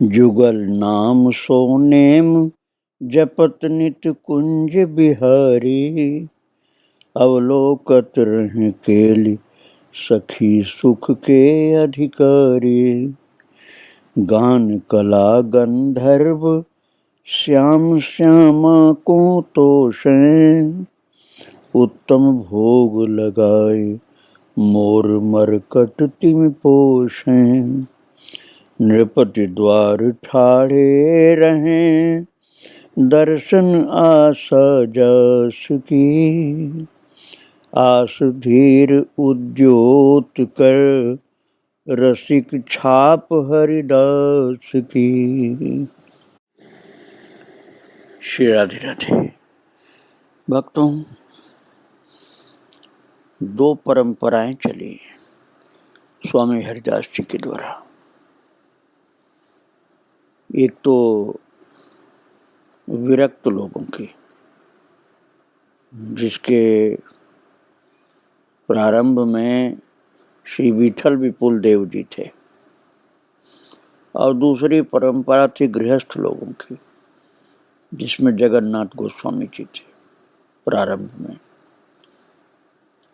जुगल नाम so name जपत नित कुंज बिहारी। अवलोकत रह केली सखी सुख के अधिकारी। गान कला गंधर्व श्याम श्यामा को तोषें। उत्तम भोग लगाए मोर मरकट तिम पोषें। नृपति द्वार ठाड़े रहें दर्शन आशा जस की। आस धीर उद्योत कर रसिक छाप हरिदास की। श्री राधे राधे। भक्तों, दो परंपराएं चली स्वामी हरिदास जी के द्वारा। एक तो विरक्त लोगों की, जिसके प्रारंभ में श्री विठल विपुल देव जी थे, और दूसरी परंपरा थी गृहस्थ लोगों की, जिसमें जगन्नाथ गोस्वामी जी थे। प्रारंभ में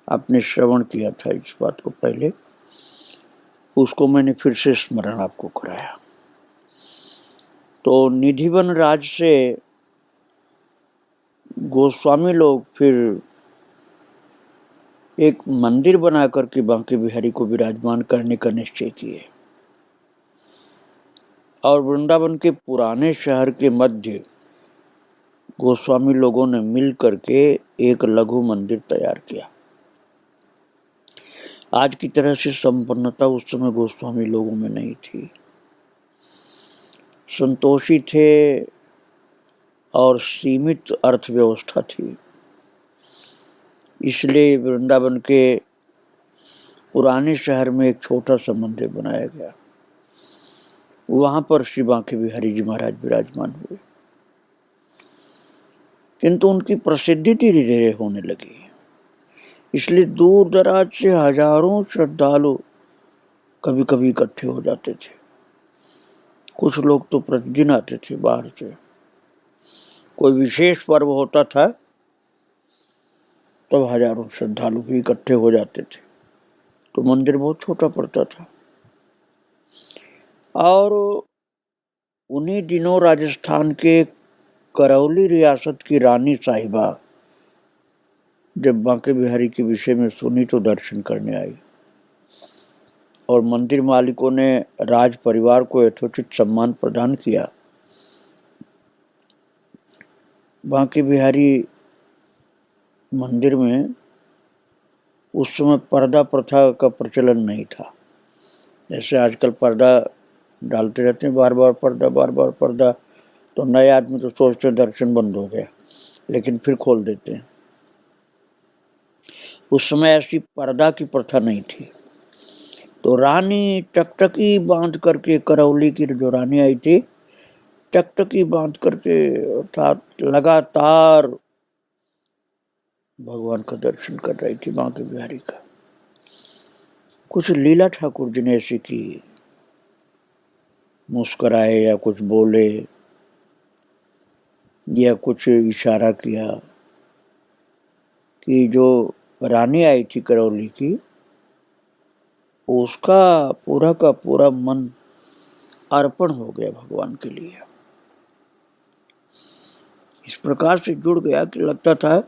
आपने श्रवण किया था इस बात को पहले, उसको मैंने फिर से स्मरण आपको कराया। तो निधिवन राज से गोस्वामी लोग फिर एक मंदिर बना करके बांके बिहारी को विराजमान करने का निश्चय किए, और वृंदावन के पुराने शहर के मध्य गोस्वामी लोगों ने मिल करके एक लघु मंदिर तैयार किया। आज की तरह से संपन्नता उस समय गोस्वामी लोगों में नहीं थी। संतोषी थे और सीमित अर्थव्यवस्था थी। इसलिए वृंदावन के पुराने शहर में एक छोटा सा मंदिर बनाया गया। वहां पर श्री बांके बिहारी जी महाराज विराजमान हुए, किंतु उनकी प्रसिद्धि धीरे धीरे होने लगी। इसलिए दूर दराज से हजारों श्रद्धालु कभी कभी इकट्ठे हो जाते थे। कुछ लोग तो प्रतिदिन आते थे बाहर से। कोई विशेष पर्व होता था तब हजारों श्रद्धालु भी इकट्ठे हो जाते थे। तो मंदिर बहुत छोटा पड़ता था। और उन्हीं दिनों राजस्थान के करौली रियासत की रानी साहिबा जब बांके बिहारी के विषय में सुनी तो दर्शन करने आई, और मंदिर मालिकों ने राज परिवार को यथोचित सम्मान प्रदान किया। बांके बिहारी मंदिर में उस समय पर्दा प्रथा का प्रचलन नहीं था। जैसे आजकल पर्दा डालते रहते हैं, बार बार पर्दा, तो नए आदमी तो सोचते हैं दर्शन बंद हो गया, लेकिन फिर खोल देते हैं। उस समय ऐसी पर्दा की प्रथा नहीं थी। तो रानी टकटकी बांध करके, करौली की जो रानी आई थी, टकटकी बांध करके अर्थात लगातार भगवान का दर्शन कर रही थी बांके बिहारी का। कुछ लीला ठाकुर जी ने ऐसी की, मुस्कुराए या कुछ बोले या कुछ इशारा किया कि जो रानी आई थी करौली की, उसका पूरा का पूरा मन अर्पण हो गया भगवान के लिए। इस प्रकार से जुड़ गया कि लगता था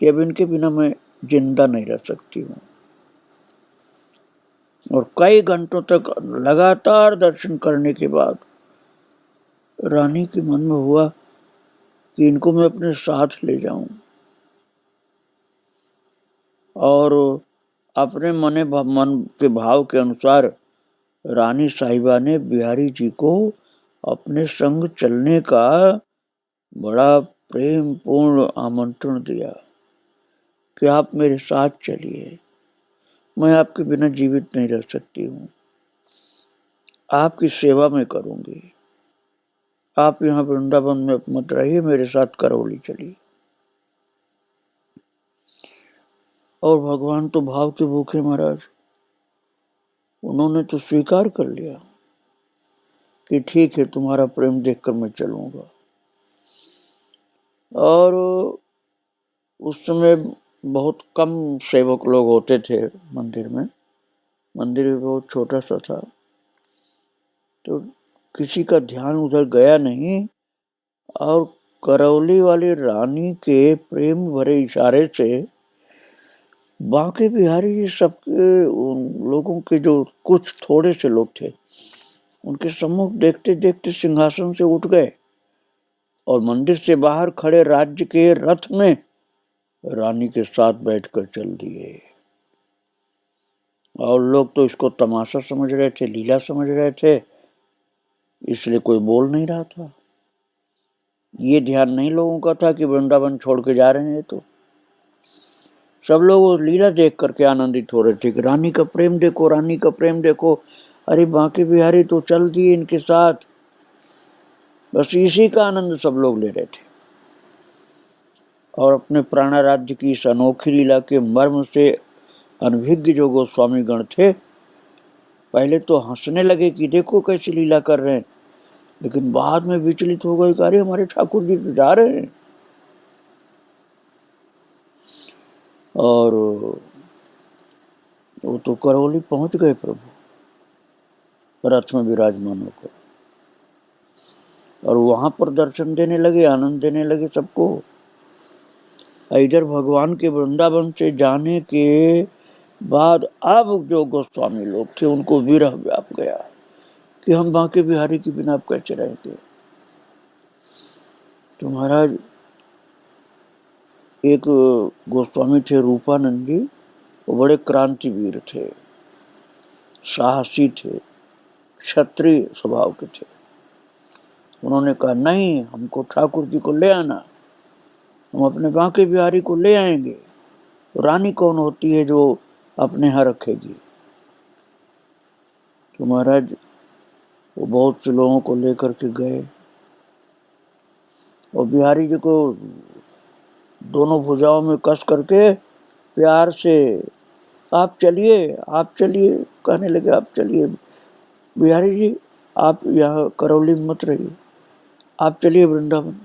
कि अब इनके बिना मैं जिंदा नहीं रह सकती हूँ। और कई घंटों तक लगातार दर्शन करने के बाद रानी के मन में हुआ कि इनको मैं अपने साथ ले जाऊं, और अपने मन के भाव के अनुसार रानी साहिबा ने बिहारी जी को अपने संग चलने का बड़ा प्रेम पूर्ण आमंत्रण दिया कि आप मेरे साथ चलिए, मैं आपके बिना जीवित नहीं रह सकती हूँ, आपकी सेवा में करूंगी, आप यहाँ वृंदावन में मत रहिए, मेरे साथ करौली चलिए। और भगवान तो भाव के भूखे महाराज, उन्होंने तो स्वीकार कर लिया। कि ठीक है, तुम्हारा प्रेम देखकर मैं चलूंगा। और उस समय बहुत कम सेवक लोग होते थे मंदिर में, मंदिर भी बहुत छोटा सा था, तो किसी का ध्यान उधर गया नहीं। और करौली वाली रानी के प्रेम भरे इशारे से बांके बिहारी जी सबके, उन लोगों के जो कुछ थोड़े से लोग थे, उनके सम्मुख देखते देखते सिंहासन से उठ गए और मंदिर से बाहर खड़े राज्य के रथ में रानी के साथ बैठकर चल दिए। और लोग तो इसको तमाशा समझ रहे थे, लीला समझ रहे थे, इसलिए कोई बोल नहीं रहा था। ये ध्यान नहीं लोगों का था कि वृंदावन छोड़ के जा रहे हैं, तो सब लोग वो लीला देख करके आनंदित हो रहे थे कि रानी का प्रेम देखो, रानी का प्रेम देखो, अरे बांके बिहारी तो चल दिए इनके साथ। बस इसी का आनंद सब लोग ले रहे थे। और अपने प्राण राज्य की इस अनोखी लीला के मर्म से अनभिज्ञ जो गोस्वामी गण थे, पहले तो हंसने लगे कि देखो कैसी लीला कर रहे हैं, लेकिन बाद में विचलित हो गए कि अरे हमारे ठाकुर जी तो जा रहे हैं। और वो तो करौली पहुंच गए प्रभु रथ में विराजमान होकर, और वहां पर दर्शन देने लगे, आनंद देने लगे सबको। इधर भगवान के वृंदावन से जाने के बाद अब जो गोस्वामी लोग थे उनको विरह व्याप गया कि हम बांके बिहारी के बिना कैसे रहेंगे। तो महाराज एक गोस्वामी थे रूपानंद जी, वो बड़े क्रांतिवीर थे, साहसी थे, क्षत्रिय स्वभाव के थे। उन्होंने कहा नहीं, हमको ठाकुर जी को ले आना, हम अपने बांके बिहारी को ले आएंगे। रानी कौन होती है जो अपने यहाँ रखेगी। तो महाराज वो बहुत से लोगों को लेकर के गए और बिहारी जी को दोनों भुजाओं में कस करके प्यार से आप चलिए, आप चलिए, कहने लगे आप चलिए बिहारी जी, आप यहाँ करौली में मत रहिए, आप चलिए वृंदावन।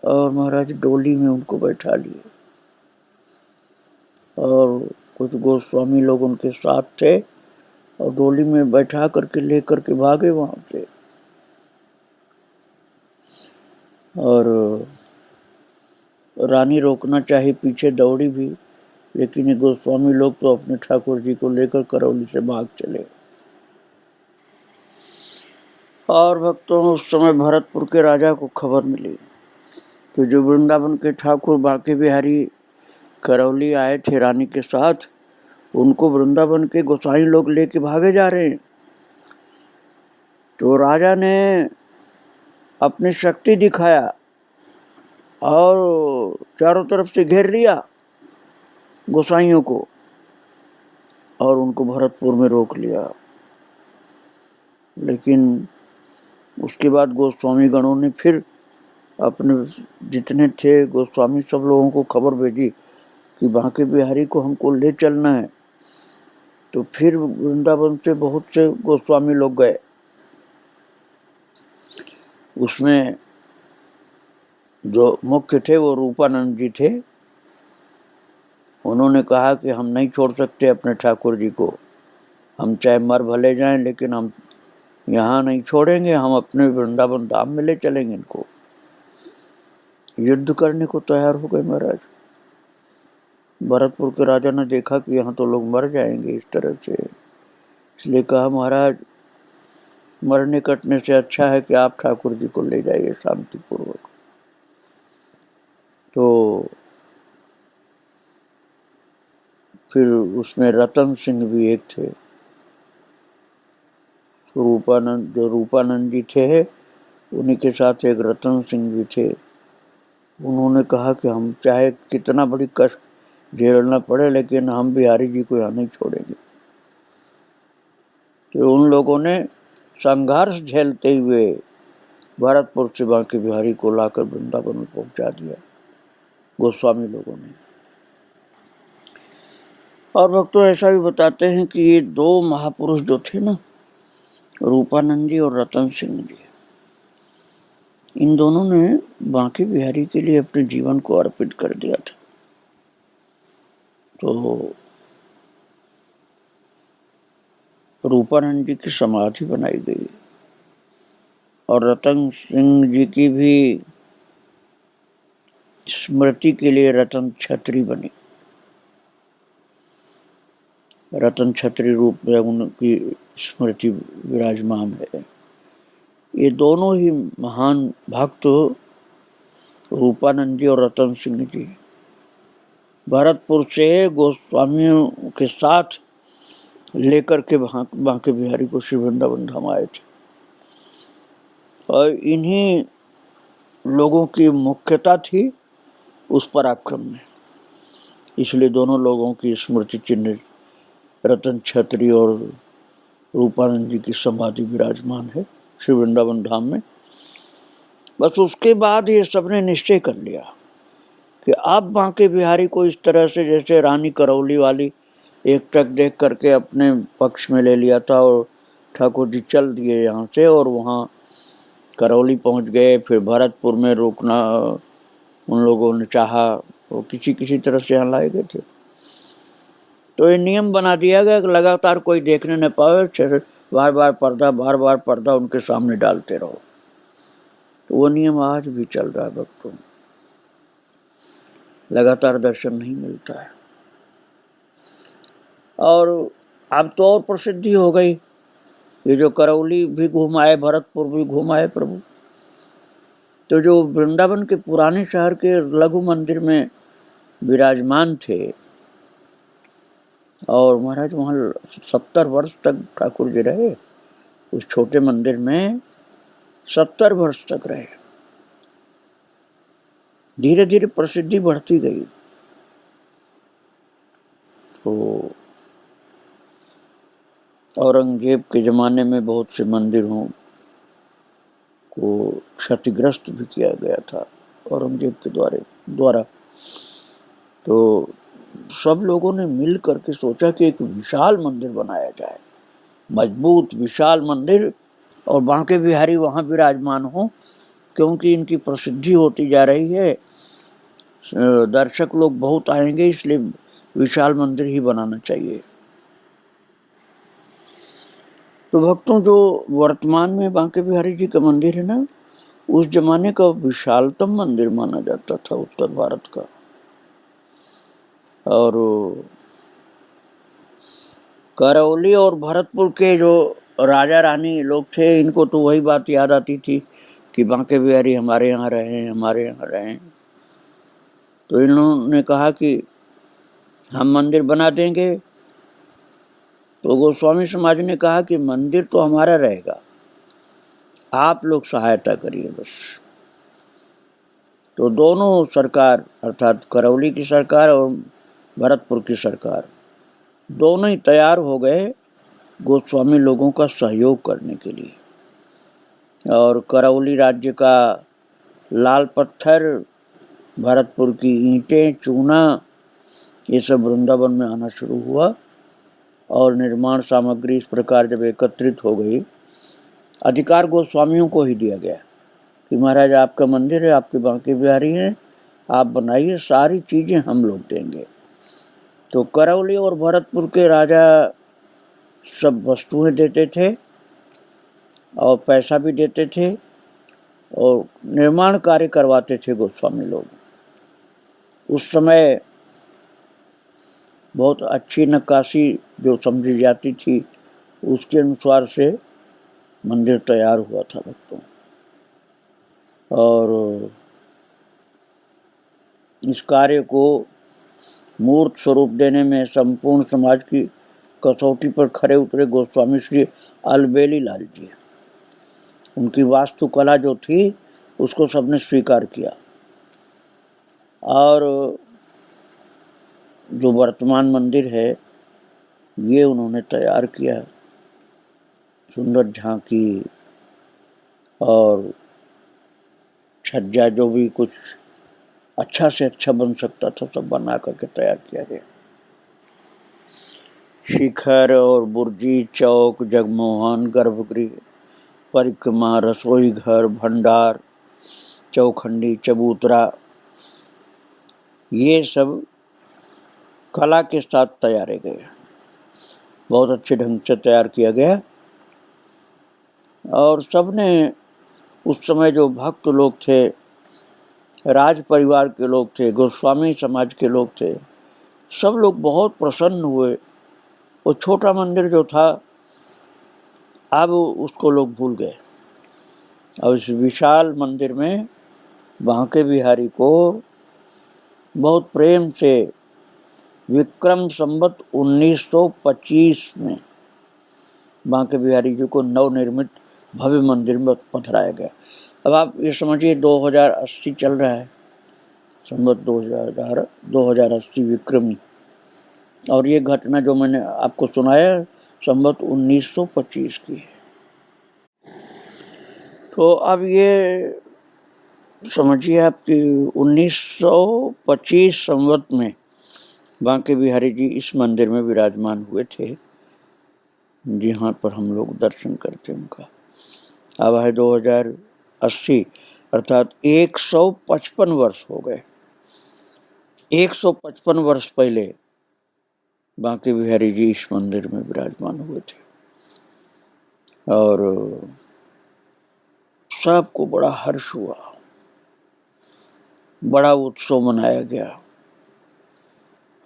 और महाराज डोली में उनको बैठा लिए और कुछ गोस्वामी लोग उनके साथ थे और डोली में बैठा करके लेकर के भागे वहां से। और रानी रोकना चाही, पीछे दौड़ी भी, लेकिन ये गोस्वामी लोग तो अपने ठाकुर जी को लेकर करौली से भाग चले। और भक्तों, उस समय भरतपुर के राजा को खबर मिली कि जो वृंदावन के ठाकुर बांके बिहारी करौली आए थे रानी के साथ, उनको वृंदावन के गोसाई लोग लेके भागे जा रहे हैं। तो राजा ने अपनी शक्ति दिखाया और चारों तरफ से घेर लिया गोसाइयों को और उनको भरतपुर में रोक लिया। लेकिन उसके बाद गोस्वामी गणों ने फिर अपने जितने थे गोस्वामी सब लोगों को खबर भेजी कि बांके बिहारी को हमको ले चलना है। तो फिर वृंदावन से बहुत से गोस्वामी लोग गए। उसमें जो मुख्य थे वो रूपानंद जी थे। उन्होंने कहा कि हम नहीं छोड़ सकते अपने ठाकुर जी को, हम चाहे मर भले जाएं, लेकिन हम यहाँ नहीं छोड़ेंगे, हम अपने वृंदावन धाम में ले चलेंगे इनको। युद्ध करने को तैयार हो गए महाराज। भरतपुर के राजा ने देखा कि यहाँ तो लोग मर जाएंगे इस तरह से, इसलिए कहा महाराज मरने कटने से अच्छा है कि आप ठाकुर जी को ले जाइए शांतिपूर्वक। तो फिर उसमें रतन सिंह भी एक थे। जो रूपानंद जी थे, उन्हीं के साथ एक रतन सिंह भी थे। उन्होंने कहा कि हम चाहे कितना बड़ी कष्ट झेलना पड़े, लेकिन हम बिहारी जी को यहाँ नहीं छोड़ेंगे। तो उन लोगों ने संघर्ष झेलते हुए भरतपुर से बांके बिहारी को लाकर वृंदावन में पहुंचा दिया गोस्वामी लोगों ने। और भक्तों, ऐसा भी बताते हैं कि ये दो महापुरुष जो थे ना, रूपानंद जी और रतन सिंह जी, इन दोनों ने बांके बिहारी के लिए अपने जीवन को अर्पित कर दिया था। तो रूपानंद जी की समाधि बनाई गई और रतन सिंह जी की भी स्मृति के लिए रतन छतरी बनी। रतन छतरी रूप में उनकी स्मृति विराजमान है। ये दोनों ही महान भक्त रूपानंद जी और रतन सिंह जी भरतपुर से गोस्वामियों के साथ लेकर के बांके बिहारी को श्री वृंदावन धाम आए थे और इन्हीं लोगों की मुख्यता थी उस पराक्रम में। इसलिए दोनों लोगों की स्मृति चिन्ह रतन छतरी और रूपानंद जी की समाधि विराजमान है श्री वृंदावन धाम में। बस उसके बाद ये सबने निश्चय कर लिया कि अब बांके बिहारी को इस तरह से, जैसे रानी करौली वाली एक ट्रक देख करके अपने पक्ष में ले लिया था और ठाकुर जी चल दिए यहाँ से और वहाँ करौली पहुँच गए। फिर भरतपुर में रुकना उन लोगों ने चाहा, वो किसी तरह से यहाँ लाए गए थे। तो ये नियम बना दिया गया कि लगातार कोई देखने न पाए, बार बार पर्दा उनके सामने डालते रहो। तो वो नियम आज भी चल रहा है भक्तों, लगातार दर्शन नहीं मिलता है। और अब तो और प्रसिद्धि हो गई, ये जो करौली भी घुमाए, भरतपुर भी घुमाए प्रभु। तो जो वृंदावन के पुराने शहर के लघु मंदिर में विराजमान थे और महाराज वहाँ 70 वर्ष तक ठाकुर जी रहे, उस छोटे मंदिर में 70 वर्ष तक रहे। धीरे धीरे प्रसिद्धि बढ़ती गई। तो औरंगजेब के ज़माने में बहुत से मंदिरों को क्षतिग्रस्त भी किया गया था औरंगजेब के द्वारा। तो सब लोगों ने मिल करके सोचा कि एक विशाल मंदिर बनाया जाए, मजबूत विशाल मंदिर, और बांके बिहारी वहाँ विराजमान हो, क्योंकि इनकी प्रसिद्धि होती जा रही है, दर्शक लोग बहुत आएंगे, इसलिए विशाल मंदिर ही बनाना चाहिए। तो भक्तों, जो वर्तमान में बांके बिहारी जी का मंदिर है ना, उस जमाने का विशालतम मंदिर माना जाता था उत्तर भारत का। और करौली और भरतपुर के जो राजा रानी लोग थे, इनको तो वही बात याद आती थी कि बांके बिहारी हमारे यहाँ रहें। तो इन्होंने कहा कि हम मंदिर बना देंगे। तो गोस्वामी समाज ने कहा कि मंदिर तो हमारा रहेगा, आप लोग सहायता करिए बस। तो दोनों सरकार, अर्थात करौली की सरकार और भरतपुर की सरकार, दोनों ही तैयार हो गए गोस्वामी लोगों का सहयोग करने के लिए। और करौली राज्य का लाल पत्थर, भरतपुर की ईंटें, चूना, ये सब वृंदावन में आना शुरू हुआ। और निर्माण सामग्री इस प्रकार जब एकत्रित हो गई, अधिकार गोस्वामियों को ही दिया गया कि महाराज आपका मंदिर है, आपके बांके बिहारी हैं, आप बनाइए, सारी चीज़ें हम लोग देंगे। तो करौली और भरतपुर के राजा सब वस्तुएं देते थे और पैसा भी देते थे और निर्माण कार्य करवाते थे गोस्वामी लोग। उस समय बहुत अच्छी नक्काशी जो समझी जाती थी, उसके अनुसार से मंदिर तैयार हुआ था भक्तों। और इस कार्य को मूर्त स्वरूप देने में संपूर्ण समाज की कसौटी पर खरे उतरे गोस्वामी श्री अलबेली लाल जी। उनकी वास्तुकला जो थी उसको सबने स्वीकार किया। और जो वर्तमान मंदिर है ये उन्होंने तैयार किया, सुंदर झांकी और छज्जा, जो भी कुछ अच्छा से अच्छा बन सकता था सब बना करके तैयार किया गया। शिखर और बुर्जी, चौक, जगमोहन, गर्भगृह, परिक्रमा, रसोई घर, भंडार, चौखंडी, चबूतरा, ये सब कला के साथ तैयारे गए, बहुत अच्छे ढंग से तैयार किया गया। और सबने उस समय जो भक्त लोग थे, राज परिवार के लोग थे, गोस्वामी समाज के लोग थे, सब लोग बहुत प्रसन्न हुए। वो छोटा मंदिर जो था अब उसको लोग भूल गए और इस विशाल मंदिर में बांके बिहारी को बहुत प्रेम से विक्रम संवत 1925 में बांके बिहारी जी को नवनिर्मित भव्य मंदिर में पधराया गया। अब आप ये समझिए 2080 चल रहा है, संवत 2080 विक्रमी, और ये घटना जो मैंने आपको सुनाया संवत 1925 की है। तो अब ये समझिए आपकी 1925 संवत में बांके बिहारी जी इस मंदिर में विराजमान हुए थे, जहाँ पर हम लोग दर्शन करते हैं उनका। अब है 2080, अर्थात 155 वर्ष हो गए। 155 वर्ष पहले बांके बिहारी जी इस मंदिर में विराजमान हुए थे और सबको बड़ा हर्ष हुआ, बड़ा उत्सव मनाया गया।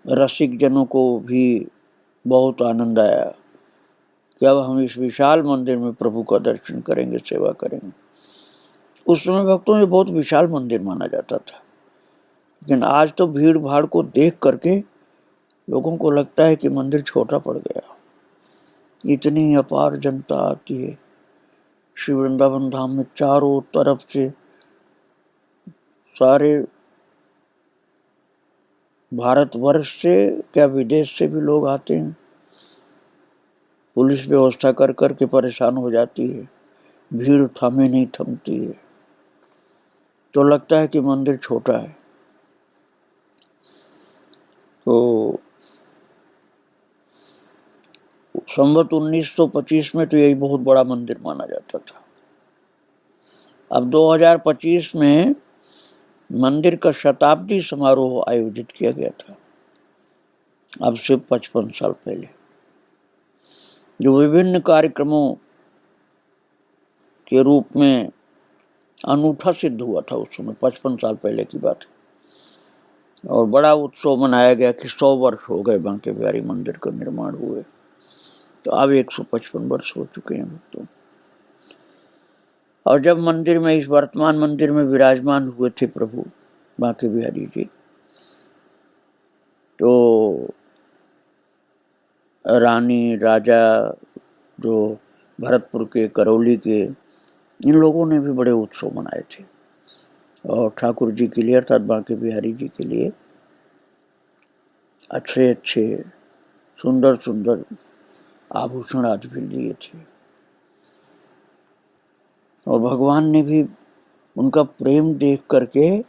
रसिक जनों को भी बहुत आनंद आया कि अब हम इस विशाल मंदिर में प्रभु का दर्शन करेंगे, सेवा करेंगे। उस समय भक्तों में बहुत विशाल मंदिर माना जाता था, लेकिन आज तो भीड़ भाड़ को देख करके लोगों को लगता है कि मंदिर छोटा पड़ गया। इतनी अपार जनता आती है श्री वृंदावन धाम में, चारों तरफ से सारे भारतवर्ष से क्या विदेश से भी लोग आते हैं। पुलिस व्यवस्था कर करके परेशान हो जाती है, भीड़ थमे नहीं थमती है, तो लगता है कि मंदिर छोटा है। तो संवत 1925 में तो यही बहुत बड़ा मंदिर माना जाता था। अब 2025 में मंदिर का शताब्दी समारोह आयोजित किया गया था, अब से 55 साल पहले, जो विभिन्न कार्यक्रमों के रूप में अनूठा सिद्ध हुआ था उस समय, 55 साल पहले की बात है। और बड़ा उत्सव मनाया गया कि 100 वर्ष हो गए बांके बिहारी मंदिर का निर्माण हुए। तो अब 155 वर्ष हो चुके हैं भक्तों। और जब मंदिर में, इस वर्तमान मंदिर में विराजमान हुए थे प्रभु बांके बिहारी जी, तो रानी, राजा, जो भरतपुर के, करौली के, इन लोगों ने भी बड़े उत्सव मनाए थे। और ठाकुर जी के लिए, अर्थात बांके बिहारी जी के लिए अच्छे अच्छे सुंदर सुंदर आभूषण आदि भी दिए थे। और भगवान ने भी उनका प्रेम देख करके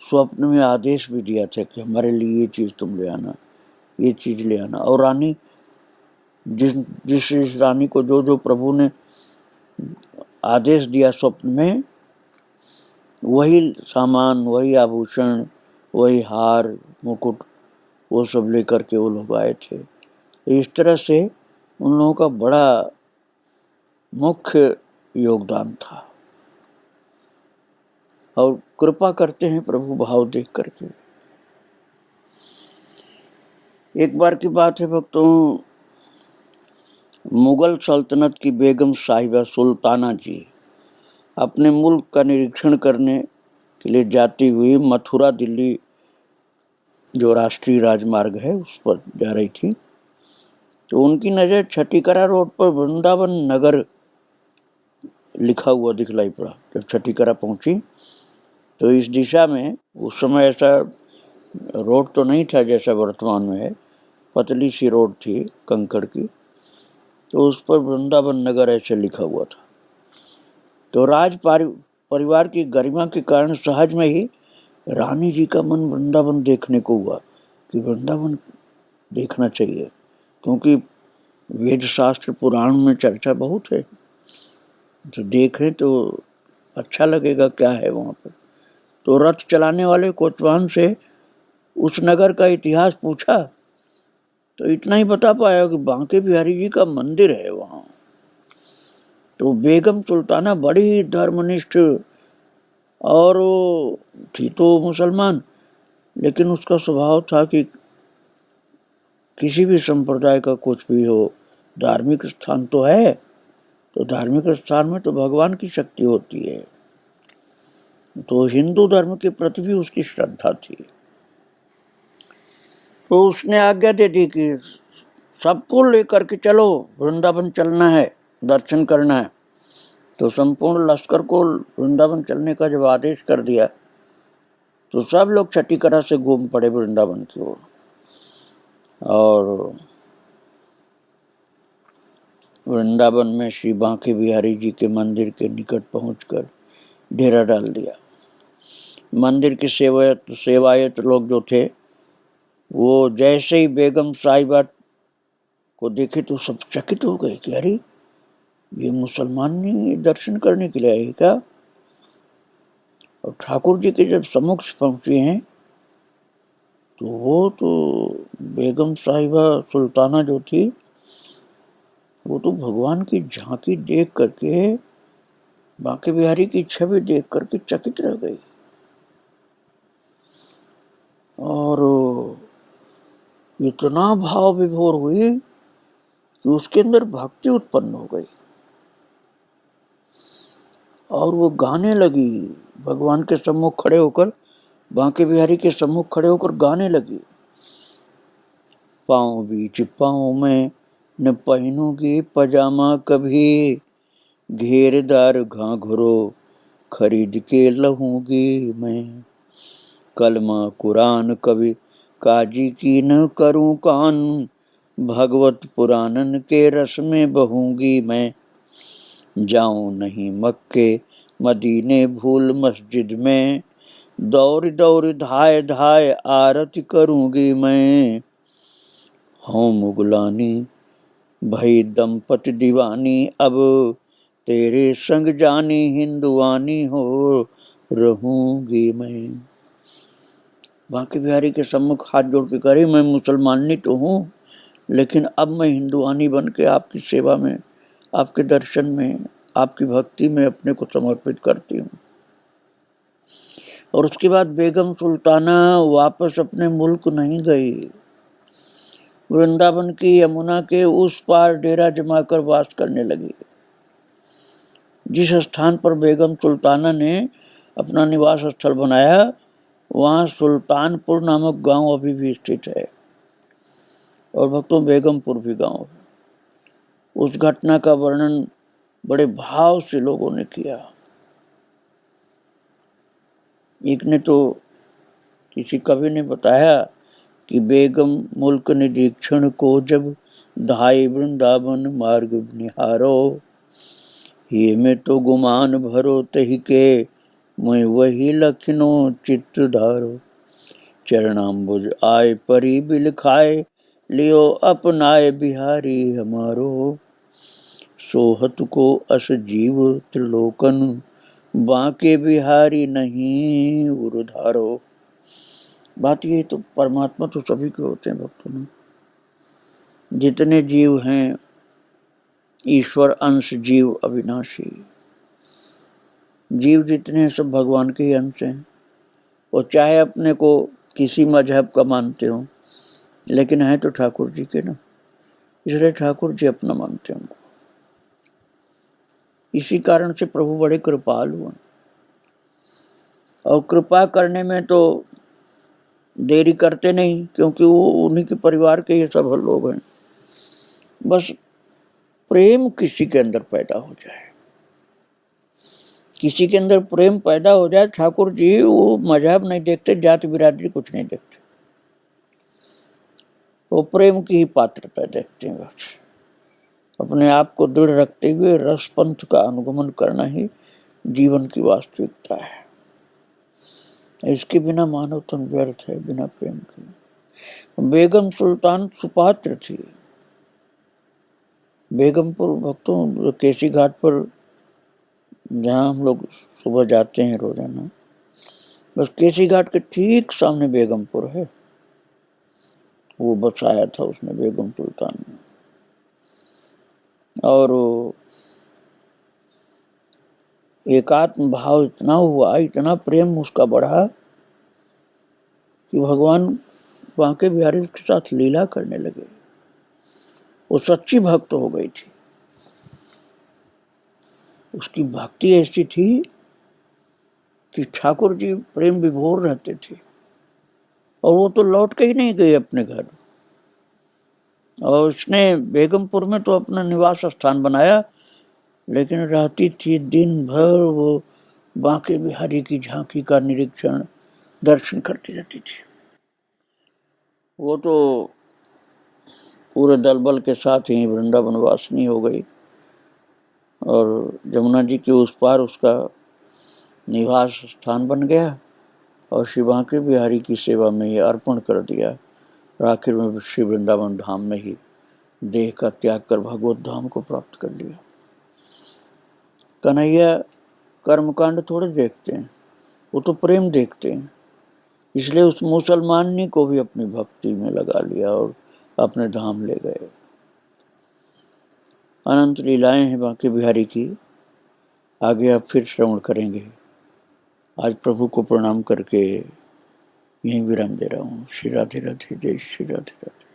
स्वप्न में आदेश भी दिया था कि हमारे लिए ये चीज़ तुम ले आना, ये चीज़ ले आना। और रानी, जिस रानी को जो जो प्रभु ने आदेश दिया स्वप्न में, वही सामान, वही आभूषण, वही हार, मुकुट, वो सब लेकर के वो लोग आए थे। इस तरह से उन लोगों का बड़ा मुख्य योगदान था। और कृपा करते हैं प्रभु भाव देख करके। एक बार की बात है भक्तों, मुगल सल्तनत की बेगम साहिबा सुल्ताना जी अपने मुल्क का निरीक्षण करने के लिए जाती हुई मथुरा दिल्ली जो राष्ट्रीय राजमार्ग है उस पर जा रही थी। तो उनकी नज़र छठीकरा रोड पर वृंदावन नगर लिखा हुआ दिखलाई पड़ा। जब छठीकरा पहुंची तो इस दिशा में, उस समय ऐसा रोड तो नहीं था जैसा वर्तमान में है, पतली सी रोड थी कंकड़ की, तो उस पर वृंदावन नगर ऐसे लिखा हुआ था। तो राज परिवार की गरिमा के कारण सहज में ही रानी जी का मन वृंदावन देखने को हुआ कि वृंदावन देखना चाहिए, क्योंकि वेद शास्त्र पुराण में चर्चा बहुत है, तो देखें तो अच्छा लगेगा क्या है वहाँ पर। तो रथ चलाने वाले कोतवाल से उस नगर का इतिहास पूछा तो इतना ही बता पाया कि बांके बिहारी जी का मंदिर है वहाँ। तो बेगम सुल्ताना बड़ी धर्मनिष्ठ और वो थी तो मुसलमान, लेकिन उसका स्वभाव था कि किसी भी संप्रदाय का कुछ भी हो, धार्मिक स्थान तो है, तो धार्मिक स्थान में तो भगवान की शक्ति होती है। तो हिंदू धर्म के प्रति भी उसकी श्रद्धा थी। तो उसने आज्ञा दे दी कि सबको लेकर के चलो, वृंदावन चलना है, दर्शन करना है। तो संपूर्ण लश्कर को वृंदावन चलने का जब आदेश कर दिया तो सब लोग छठी करा से घूम पड़े वृंदावन की ओर, और वृंदावन में श्री बांके बिहारी जी के मंदिर के निकट पहुंचकर डेरा डाल दिया। मंदिर के सेवायत लोग जो थे वो जैसे ही बेगम साहिबा को देखे तो सब चकित हो गए कि अरे ये मुसलमान नहीं दर्शन करने के लिए आए क्या। और ठाकुर जी के जब सम्मुख पहुंचे हैं तो वो तो बेगम साहिबा सुल्ताना जो थी वो तो भगवान की झांकी देख करके, बांके बिहारी की छवि देख करके चकित रह गई, और इतना भाव विभोर हुई कि उसके अंदर भक्ति उत्पन्न हो गई और वो गाने लगी। भगवान के सम्मुख खड़े होकर, बांके बिहारी के सम्मुख खड़े होकर गाने लगी। पाँव बीच पाँव में न पहनूंगी पजामा कभी, घेरदार घाघरो खरीद के लहूंगी मैं। कलमा कुरान कभी काजी की न करूं कान, भगवत पुराणन के रस में बहूंगी मैं। जाऊं नहीं मक्के मदीने भूल मस्जिद में, दौड़ दौड़ धाय धाय आरती करूंगी मैं। हूँ मुगलानी भई दंपति दीवानी, अब तेरे संग जानी हिंदुआनी हो रहूंगी मैं। बांके बिहारी के सम्मुख हाथ जोड़ के कह रही, मैं मुसलमानी तो हूँ, लेकिन अब मैं हिंदुआनी बन के आपकी सेवा में, आपके दर्शन में, आपकी भक्ति में अपने को समर्पित करती हूँ। और उसके बाद बेगम सुल्ताना वापस अपने मुल्क नहीं गई, वृंदावन की यमुना के उस पार डेरा जमाकर वास करने लगी। जिस स्थान पर बेगम सुल्ताना ने अपना निवास स्थल बनाया वहाँ सुल्तानपुर नामक गांव अभी भी स्थित है, और भक्तों बेगमपुर भी गांव है। उस घटना का वर्णन बड़े भाव से लोगों ने किया। एक ने तो, किसी कवि ने बताया कि बेगम मुल्क निरीक्षण को जब धाई वृंदावन मार्ग निहारो, ये में तो गुमान भरो तही के, मैं वही लखनो चित्त धारो। चरणाम्बुज आय परी बिल खाए, लियो अपनाए बिहारी हमारो। सोहत को अस जीव त्रिलोकन, बांके बिहारी नहीं उरुधारो। बात ये तो परमात्मा तो सभी के होते हैं भक्तों में, जितने जीव हैं ईश्वर अंश जीव अविनाशी, जीव जितने हैं सब भगवान के ही अंश हैं। और चाहे अपने को किसी मजहब का मानते हो, लेकिन है तो ठाकुर जी के ना, इसलिए ठाकुर जी अपना मानते हैं उनको। इसी कारण से प्रभु बड़े कृपालु हैं, और कृपा करने में तो देरी करते नहीं, क्योंकि वो उन्हीं के परिवार के ये सब लोग हैं। बस प्रेम किसी के अंदर पैदा हो जाए, किसी के अंदर प्रेम पैदा हो जाए, ठाकुर जी वो मजहब नहीं देखते, जाति बिरादरी कुछ नहीं देखते, वो प्रेम की ही पात्रता देखते हैं। बस अपने आप को दृढ़ रखते हुए रस पंथ का अनुगमन करना ही जीवन की वास्तविकता है। इसके बिना मानव तन व्यर्थ है, बिना प्रेम के। बेगम सुल्तान सुपात्र थी, बेगमपुर भक्तों, केसी घाट पर जहाँ हम लोग सुबह जाते हैं रोजाना, बस केसी घाट के ठीक सामने बेगमपुर है। वो बसाया था उसने बेगम सुल्तान ने। और एकात्म भाव इतना हुआ, इतना प्रेम उसका बढ़ा कि भगवान बांके बिहारी के साथ लीला करने लगे। वो सच्ची भक्त हो गई थी। उसकी भक्ति ऐसी थी कि ठाकुर जी प्रेम विभोर रहते थे, और वो तो लौट के ही नहीं गए अपने घर। और उसने बेगमपुर में तो अपना निवास स्थान बनाया, लेकिन रहती थी दिन भर वो बांके बिहारी की झांकी का निरीक्षण, दर्शन करती रहती थी। वो तो पूरे दल बल के साथ ही वृंदावन वासिनी हो गई, और जमुना जी के उस पार उसका निवास स्थान बन गया, और श्री बांके बिहारी की सेवा में ही अर्पण कर दिया। और आखिर में श्री वृंदावन धाम में ही देह का त्याग कर भगवत धाम को प्राप्त कर लिया। कन्हैया कर्मकांड थोड़े देखते हैं, वो तो प्रेम देखते हैं। इसलिए उस मुसलमानी को भी अपनी भक्ति में लगा लिया और अपने धाम ले गए। अनंत लीलाएं हैं बांके बिहारी की, आगे आप फिर श्रवण करेंगे। आज प्रभु को प्रणाम करके यहीं विराम दे रहा हूँ। श्री राधे राधे, जय श्री राधे राधे।